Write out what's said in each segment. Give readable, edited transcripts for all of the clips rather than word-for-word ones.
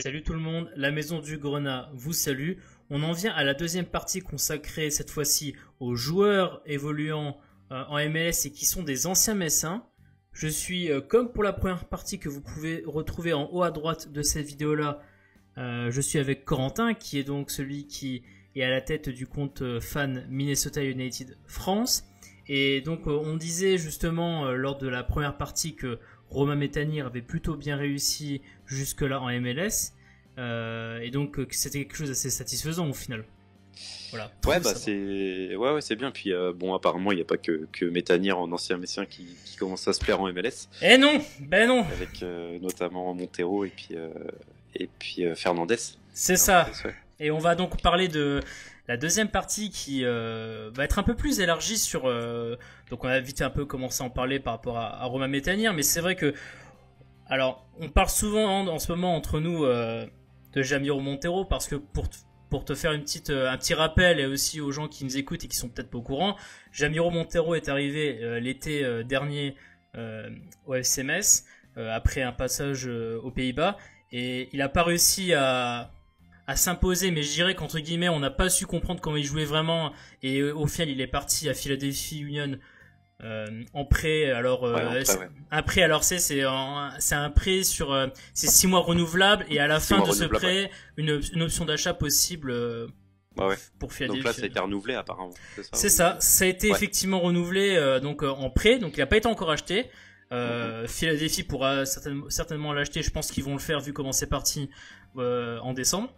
Salut tout le monde, la maison du Grenat vous salue. On en vient à la deuxième partie consacrée cette fois-ci aux joueurs évoluant en MLS et qui sont des anciens Messins. Je suis, comme pour la première partie que vous pouvez retrouver en haut à droite de cette vidéo-là, je suis avec Corentin qui est donc celui qui est à la tête du compte fan Minnesota United France. Et donc on disait justement lors de la première partie que Romain Métanire avait plutôt bien réussi jusque-là en MLS. Et donc c'était quelque chose d'assez satisfaisant au final. Voilà. Ouais, bah c'est bien. Puis bon, apparemment, il n'y a pas que Métanire en ancien messien qui commence à se plaire en MLS. Eh non, ben non. Avec notamment Montero et puis Fernandez. C'est ça. Et on va donc parler de la deuxième partie qui va être un peu plus élargie sur. Donc on a vite un peu commencé à en parler par rapport à Romain Métanire, mais c'est vrai que. Alors, on parle souvent en ce moment entre nous de Jamiro Montero parce que pour te faire un petit rappel et aussi aux gens qui nous écoutent et qui sont peut-être pas au courant, Jamiro Montero est arrivé l'été dernier au FC Metz après un passage aux Pays-Bas et il a pas réussi à s'imposer, mais je dirais qu'entre guillemets on n'a pas su comprendre comment il jouait vraiment et au final il est parti à Philadelphie Union en prêt. Alors un prêt, alors c'est un prêt sur c'est 6 mois renouvelable et à la fin de ce prêt une option d'achat possible pour Philadelphie. Donc là ça a été renouvelé apparemment. C'est ça, ça a été effectivement renouvelé donc en prêt, donc il n'a pas été encore acheté. Philadelphie pourra certainement l'acheter, je pense qu'ils vont le faire vu comment c'est parti en décembre.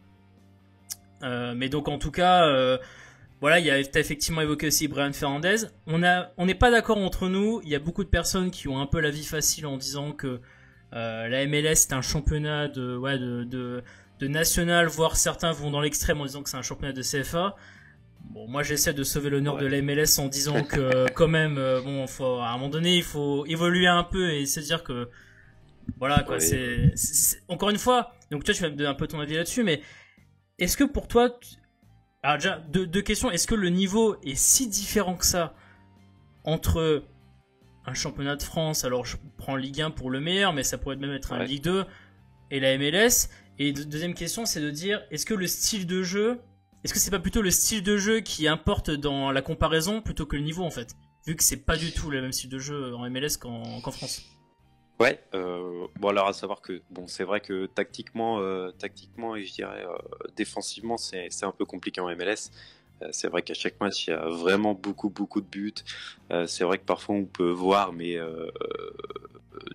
Mais donc en tout cas voilà, t'as effectivement évoqué aussi Brian Fernandez. On n'est pas d'accord entre nous. Il y a beaucoup de personnes qui ont un peu la vie facile en disant que la MLS c'est un championnat de national, voire certains vont dans l'extrême en disant que c'est un championnat de CFA. Bon, moi j'essaie de sauver l'honneur de la MLS en disant que quand même, bon, à un moment donné, il faut évoluer un peu et se dire que voilà quoi. C'est encore une fois. Donc toi, tu vas me donner un peu ton avis là-dessus, mais est-ce que pour toi alors déjà, deux questions. Est-ce que le niveau est si différent que ça entre un championnat de France, alors je prends Ligue 1 pour le meilleur, mais ça pourrait même être un Ligue 2, et la MLS? Et deuxième question, c'est de dire, est-ce que le style de jeu, est-ce que c'est pas plutôt le style de jeu qui importe dans la comparaison plutôt que le niveau en fait? Vu que c'est pas du tout le même style de jeu en MLS qu'en France. Ouais, bon alors à savoir que bon c'est vrai que tactiquement et je dirais défensivement c'est un peu compliqué en MLS. C'est vrai qu'à chaque match il y a vraiment beaucoup de buts. C'est vrai que parfois on peut voir mais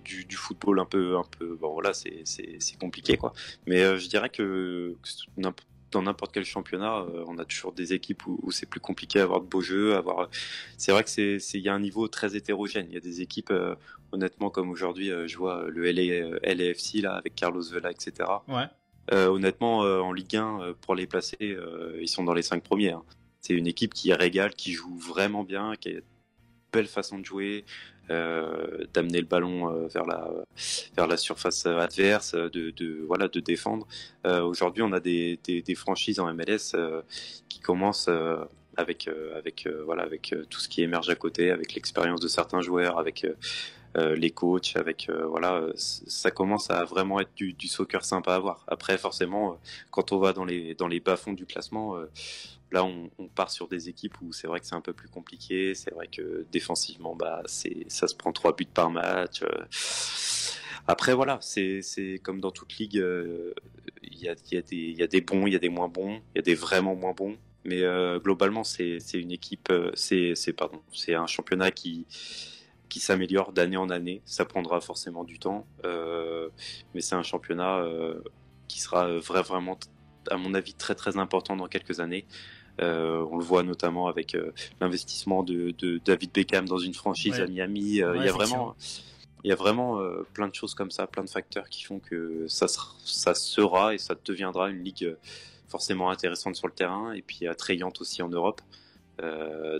du football un peu bon voilà c'est compliqué quoi. Mais je dirais que dans n'importe quel championnat, on a toujours des équipes où c'est plus compliqué d'avoir de beaux jeux. C'est vrai que il y a un niveau très hétérogène. Il y a des équipes, honnêtement, comme aujourd'hui, je vois le LAFC là avec Carlos Vela, etc. Ouais. Honnêtement, en Ligue 1, pour les placer, ils sont dans les 5 premiers. Hein. C'est une équipe qui régale, qui joue vraiment bien, qui a une belle façon de jouer. D'amener le ballon vers la surface adverse, de défendre. Aujourd'hui, on a des franchises en MLS qui commencent avec tout ce qui émerge à côté, avec l'expérience de certains joueurs, avec les coachs, avec ça commence à vraiment être du soccer sympa à voir. Après, forcément, quand on va dans les bas-fonds du classement, là, on part sur des équipes où c'est vrai que c'est un peu plus compliqué. C'est vrai que défensivement, ça se prend 3 buts par match. Après, voilà, c'est comme dans toute ligue, il y a des bons, il y a des moins bons, il y a des vraiment moins bons. Mais globalement, c'est une équipe, c'est un championnat qui s'améliore d'année en année. Ça prendra forcément du temps, mais c'est un championnat qui sera vraiment, à mon avis, très très important dans quelques années. On le voit notamment avec l'investissement de David Beckham dans une franchise à Miami. Il y a vraiment plein de choses comme ça, plein de facteurs qui font que ça sera et ça deviendra une ligue forcément intéressante sur le terrain et puis attrayante aussi en Europe.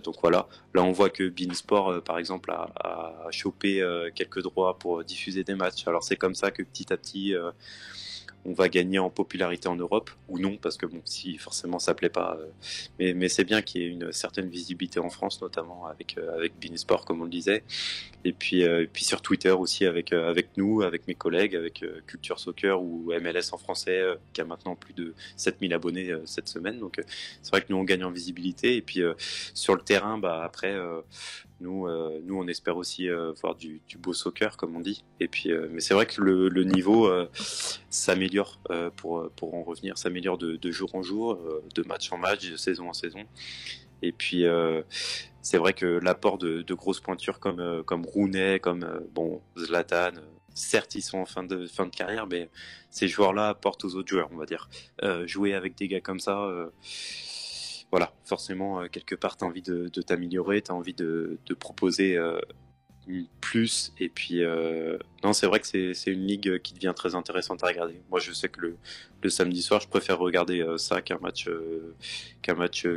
Donc voilà, là on voit que beIN Sport par exemple a chopé quelques droits pour diffuser des matchs. Alors c'est comme ça que petit à petit on va gagner en popularité en Europe ou non, parce que bon, si forcément ça plaît pas, mais c'est bien qu'il y ait une certaine visibilité en France, notamment avec Beansport, comme on le disait, et puis sur Twitter aussi avec nous, avec mes collègues, avec Culture Soccer ou MLS en français, qui a maintenant plus de 7000 abonnés cette semaine. Donc c'est vrai que nous on gagne en visibilité, et puis sur le terrain, après. Nous, on espère aussi voir du beau soccer, comme on dit. Et puis, mais c'est vrai que le niveau s'améliore pour en revenir, s'améliore de jour en jour, de match en match, de saison en saison. Et puis, c'est vrai que l'apport de grosses pointures comme Rooney, comme Zlatan, certes ils sont en fin de carrière, mais ces joueurs-là apportent aux autres joueurs, on va dire. Jouer avec des gars comme ça. Voilà, forcément, quelque part, tu as envie de t'améliorer, tu as envie de proposer plus. Et puis, non, c'est vrai que c'est une ligue qui devient très intéressante à regarder. Moi, je sais que le samedi soir, je préfère regarder ça qu'un match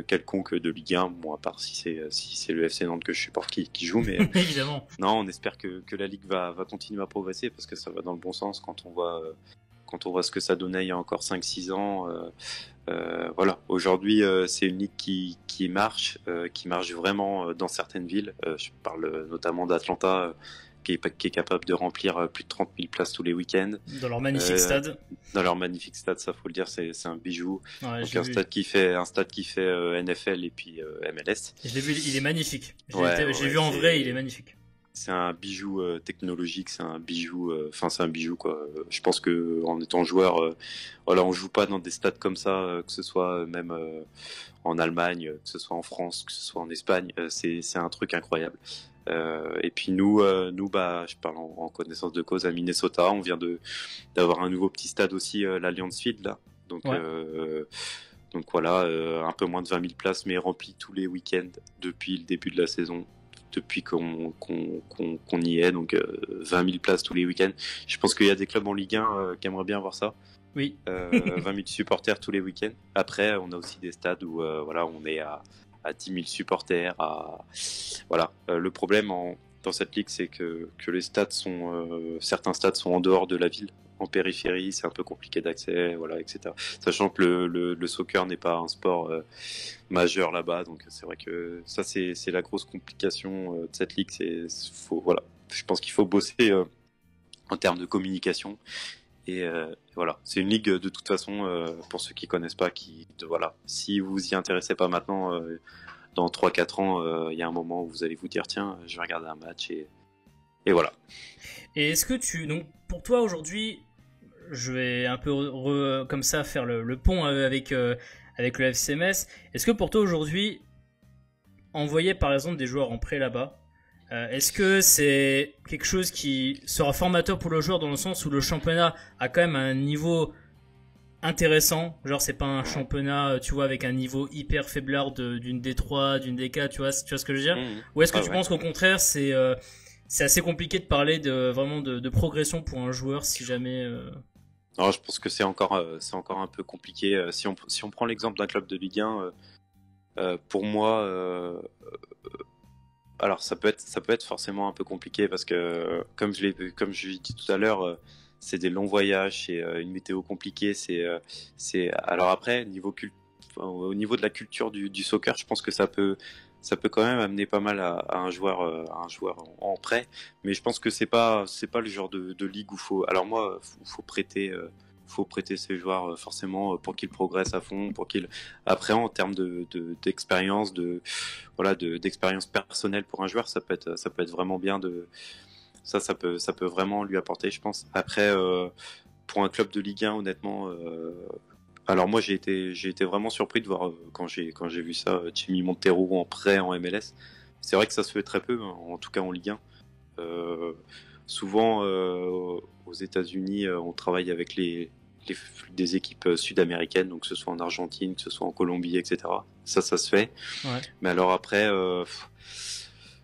quelconque de Ligue 1. Bon, à part si c'est le FC Nantes que je supporte qui joue. Mais évidemment. Non, on espère que la ligue va continuer à progresser, parce que ça va dans le bon sens quand on voit ce que ça donnait il y a encore 5-6 ans. Voilà, aujourd'hui c'est une ligue qui marche vraiment dans certaines villes. Je parle notamment d'Atlanta, qui est capable de remplir plus de 30 000 places tous les week-ends. Dans leur magnifique stade. Dans leur magnifique stade, ça faut le dire, c'est un bijou. Ouais, donc un stade qui fait NFL et puis MLS. Je l'ai vu, il est magnifique. J'ai vu en vrai, il est magnifique. C'est un bijou technologique, c'est un bijou quoi. Je pense que en étant joueur, voilà, on joue pas dans des stades comme ça, que ce soit même en Allemagne, que ce soit en France, que ce soit en Espagne. C'est un truc incroyable. Et puis nous, je parle en connaissance de cause, à Minnesota, on vient d'avoir un nouveau petit stade aussi, l'Allianz Field là. Donc voilà, un peu moins de 20 000 places, mais rempli tous les week-ends depuis le début de la saison. Depuis qu'on y est, donc 20 000 places tous les week-ends. Je pense qu'il y a des clubs en Ligue 1 qui aimeraient bien voir ça. Oui. 20 000 supporters tous les week-ends. Après, on a aussi des stades où voilà, on est à 10 000 supporters. Voilà. Le problème dans cette ligue, c'est que les stades certains stades sont en dehors de la ville, en périphérie, c'est un peu compliqué d'accès, voilà, etc. Sachant que le soccer n'est pas un sport majeur là-bas, donc c'est vrai que ça c'est la grosse complication de cette ligue. Voilà, je pense qu'il faut bosser en termes de communication. Et voilà, c'est une ligue de toute façon, pour ceux qui connaissent pas, voilà, si vous y intéressez pas maintenant, dans 3-4 ans, il y a un moment où vous allez vous dire tiens, je vais regarder un match et voilà. Et est-ce que donc pour toi aujourd'hui, je vais un peu comme ça faire le pont avec le FC Metz. Est-ce que pour toi aujourd'hui, envoyer par exemple des joueurs en prêt là-bas, est-ce que c'est quelque chose qui sera formateur pour le joueur, dans le sens où le championnat a quand même un niveau intéressant, genre c'est pas un championnat, tu vois, avec un niveau hyper faiblard d'une D3, d'une DK, tu vois ce que je veux dire? Ou est-ce que tu penses qu'au contraire c'est assez compliqué de parler vraiment de progression pour un joueur si jamais Alors, je pense que c'est encore un peu compliqué. Si on prend l'exemple d'un club de Ligue 1, pour moi, alors ça peut être forcément un peu compliqué, parce que comme je l'ai dit tout à l'heure, c'est des longs voyages, c'est une météo compliquée. Alors après, au niveau de la culture du soccer, je pense que ça peut quand même amener pas mal à un joueur en prêt, mais je pense que c'est pas le genre de ligue où faut prêter ces joueurs forcément pour qu'ils progressent à fond, pour qu'ils après, en termes d'expérience, d'expérience personnelle pour un joueur, ça peut être vraiment bien ça peut vraiment lui apporter, je pense. Après, pour un club de Ligue 1, honnêtement, alors moi j'ai été vraiment surpris de voir quand j'ai vu ça, Jimmy Montero en prêt en MLS. C'est vrai que ça se fait très peu, en tout cas en Ligue 1. Souvent aux États-Unis, on travaille avec des équipes sud-américaines, donc que ce soit en Argentine, que ce soit en Colombie, etc. Ça se fait. Ouais. Mais alors après,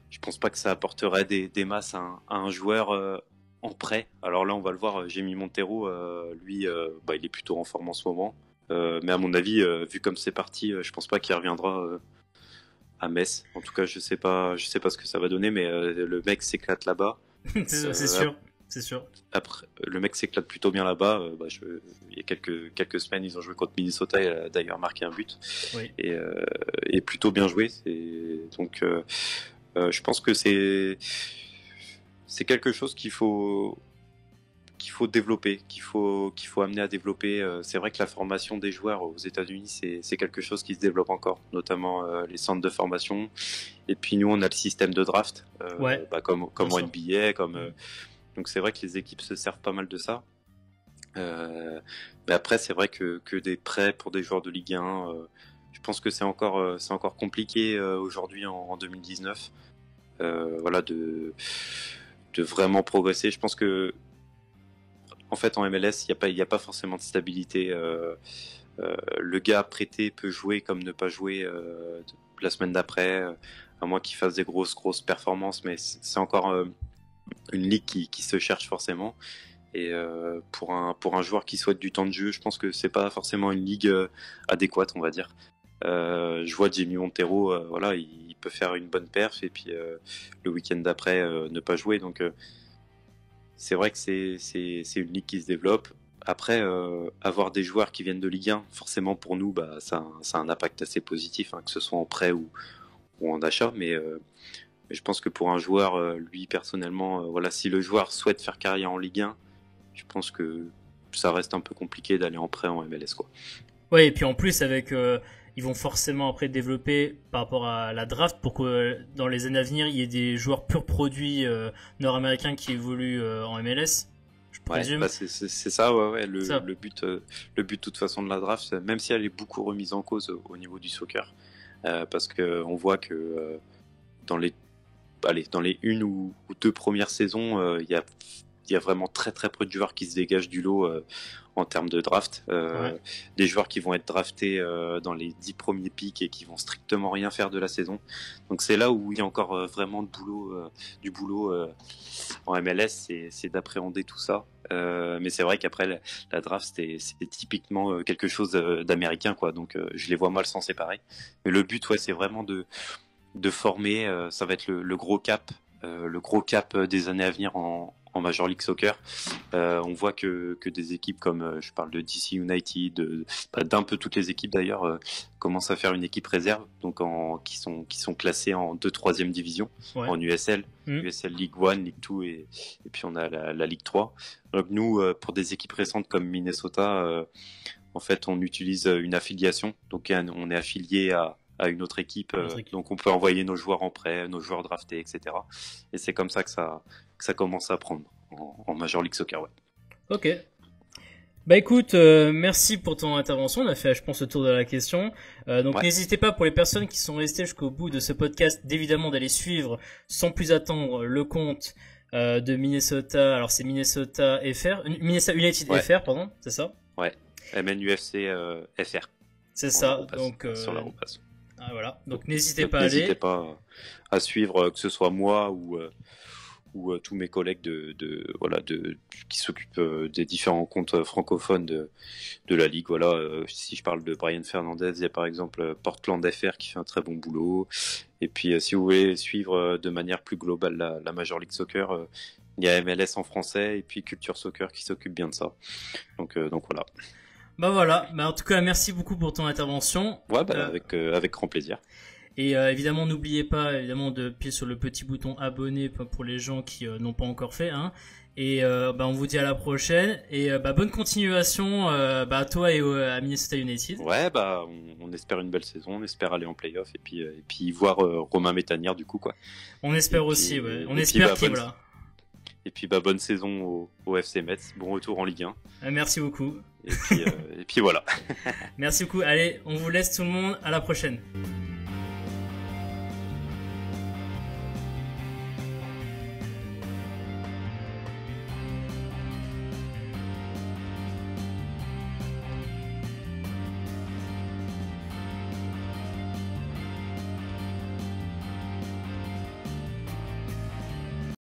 je pense pas que ça apporterait des masses à un joueur en prêt. Alors là, on va le voir, Jimmy Montero, lui, il est plutôt en forme en ce moment. Mais à mon avis, vu comme c'est parti, je pense pas qu'il reviendra à Metz. En tout cas, je sais pas ce que ça va donner, mais le mec s'éclate là-bas. c'est sûr. C'est sûr. Après, le mec s'éclate plutôt bien là-bas. Il y a quelques semaines, ils ont joué contre Minnesota. Il a d'ailleurs marqué un but. Oui. Et plutôt bien joué. Donc, je pense que c'est quelque chose qu'il faut développer, qu'il faut amener à développer. C'est vrai que la formation des joueurs aux États-Unis, c'est quelque chose qui se développe encore, notamment les centres de formation. Et puis nous, on a le système de draft, comme en NBA, donc c'est vrai que les équipes se servent pas mal de ça. Mais après, c'est vrai que des prêts pour des joueurs de Ligue 1, je pense que c'est encore compliqué aujourd'hui en 2019. De vraiment progresser. Je pense que en fait, en MLS, il y a pas forcément de stabilité. Le gars prêté peut jouer comme ne pas jouer la semaine d'après, à moins qu'il fasse des grosses performances, mais c'est encore une ligue qui se cherche forcément. Et pour un joueur qui souhaite du temps de jeu, je pense que c'est pas forcément une ligue adéquate, on va dire. Je vois Jamie Montero, il peut faire une bonne perf et puis le week-end d'après ne pas jouer. Donc c'est vrai que c'est une ligue qui se développe. Après, avoir des joueurs qui viennent de Ligue 1, forcément pour nous, ça a un impact assez positif, hein, que ce soit en prêt ou en achat. Mais je pense que pour un joueur, lui personnellement, si le joueur souhaite faire carrière en Ligue 1, je pense que ça reste un peu compliqué d'aller en prêt en MLS, quoi. Ouais, et puis en plus ils vont forcément après développer par rapport à la draft pour que dans les années à venir il y ait des joueurs purs produits nord-américains qui évoluent en MLS. Je présume. C'est ça, ouais. Le but de toute façon de la draft, même si elle est beaucoup remise en cause au niveau du soccer, parce que on voit que dans les une ou deux premières saisons, il y a vraiment très très peu de joueurs qui se dégagent du lot en termes de draft. Des joueurs qui vont être draftés dans les 10 premiers pics et qui vont strictement rien faire de la saison. Donc c'est là où il y a encore vraiment du boulot en MLS, c'est d'appréhender tout ça. Mais c'est vrai qu'après la draft, c'était typiquement quelque chose d'américain, quoi. Donc je les vois mal s'en séparer. Mais le but, c'est vraiment de former. Ça va être le gros cap. Le gros cap des années à venir en Major League Soccer. On voit que des équipes comme, je parle de DC United, d'un peu toutes les équipes d'ailleurs, commencent à faire une équipe réserve, donc qui sont classées en 2-3e division, en USL, USL League 1, League 2 et puis on a la Ligue 3. Donc nous, pour des équipes récentes comme Minnesota, en fait on utilise une affiliation, donc on est affilié à une autre équipe, donc on peut envoyer nos joueurs en prêt, nos joueurs draftés, etc. Et c'est comme ça que ça commence à prendre en Major League Soccer, ouais. Ok. Bah écoute, merci pour ton intervention. On a fait, je pense, le tour de la question. Donc n'hésitez pas, pour les personnes qui sont restées jusqu'au bout de ce podcast, d'évidemment d'aller suivre sans plus attendre le compte de Minnesota. Alors c'est Minnesota United FR, pardon, c'est ça? Ouais. MNUFC FR. C'est ça. Donc sur la repasse. Voilà. Donc n'hésitez pas à aller. N'hésitez pas à suivre, que ce soit moi ou tous mes collègues qui s'occupent des différents comptes francophones de la ligue. Si je parle de Brian Fernandez, il y a par exemple Portland FR qui fait un très bon boulot. Et puis si vous voulez suivre de manière plus globale la Major League Soccer, il y a MLS en français et puis Culture Soccer qui s'occupe bien de ça. Donc voilà. Bah voilà, en tout cas merci beaucoup pour ton intervention. Avec grand plaisir. Et évidemment n'oubliez pas de appuyer sur le petit bouton abonner pour les gens qui n'ont pas encore fait, hein. Et on vous dit à la prochaine et bonne continuation à toi et à Minnesota United. Ouais, on espère une belle saison, on espère aller en play-off et puis voir Romain Métanière du coup, quoi. On espère aussi, ouais. On espère qu'il voilà. Et puis bonne saison au FC Metz, bon retour en Ligue 1. Merci beaucoup. Et puis voilà. Merci beaucoup. Allez, on vous laisse tout le monde. À la prochaine.